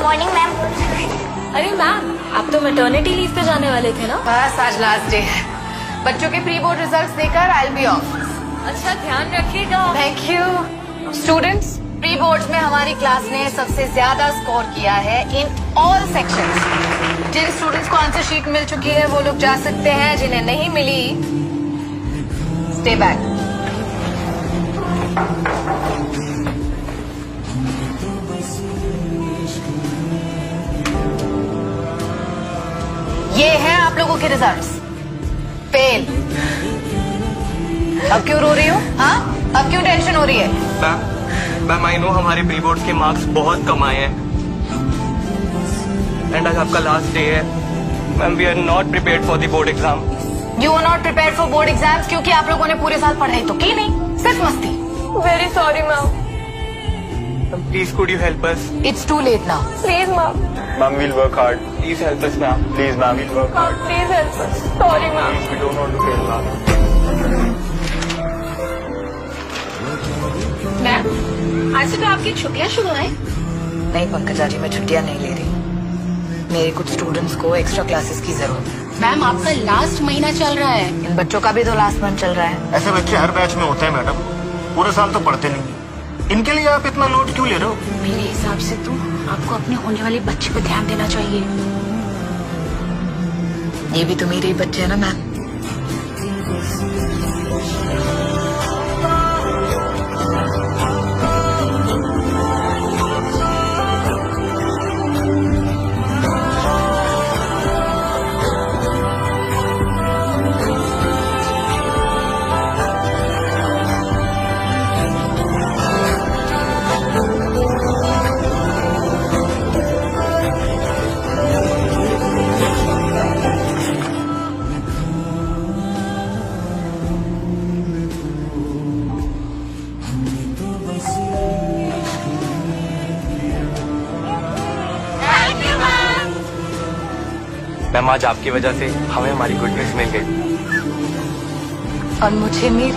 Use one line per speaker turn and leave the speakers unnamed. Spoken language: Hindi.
Morning ma'am.
अरे मैम, आप तो मैटरनिटी लीव पे जाने वाले थे ना?
बस आज लास्ट डे है। बच्चों के प्री बोर्ड रिजल्ट्स देकर आई विल बी ऑफ।
अच्छा, ध्यान रखिएगा।
Thank you. Students, pre boards में हमारी क्लास ने सबसे ज्यादा स्कोर किया है इन ऑल सेक्शंस। जिन स्टूडेंट्स को आंसर शीट मिल चुकी है वो लोग जा सकते हैं, जिन्हें नहीं मिली स्टे बैक। ये हैं आप लोगों के रिजल्ट्स। फेल। अब क्यों रो रही हो? हाँ, अब क्यों टेंशन हो रही है?
मैम आई नो हमारे प्री बोर्ड्स के मार्क्स बहुत कम आए हैं एंड आज आपका लास्ट डे है। Ma'am we are not prepared for the board exam.
You are not prepared for board exams क्योंकि आप लोगों ने पूरे साल पढ़ाई तो की नहीं, सिर्फ मस्ती।
Very sorry ma'am.
Please could you help us?
It's too late now.
Please ma'am.
Ma'am we'll work hard. Please help us ma'am. Please ma'am we'll work hard.
Please help us. Sorry ma'am.
We don't want to fail ma'am.
Ma'am, आज से तो आपकी छुट्टियां शुरू हैं।
नहीं पंकजा जी, मैं छुट्टियां नहीं ले रही। मेरे कुछ स्टूडेंट्स को एक्स्ट्रा क्लासेस की जरूरत है।
मैम, आपका लास्ट महीना चल रहा है।
इन बच्चों का भी तो लास्ट मंथ चल रहा है।
ऐसे बच्चे हर बैच में होते हैं मैडम, पूरे साल तो पढ़ते नहीं। इनके लिए आप इतना लोड क्यों ले रहे हो?
मेरे हिसाब से तो आपको अपने होने वाले बच्चे पे ध्यान देना चाहिए।
ये भी तो मेरे ही बच्चे हैं ना मैम।
मैम आज आपकी वजह से हमें हमारी गुड न्यूज मिल गई
और मुझे मेरी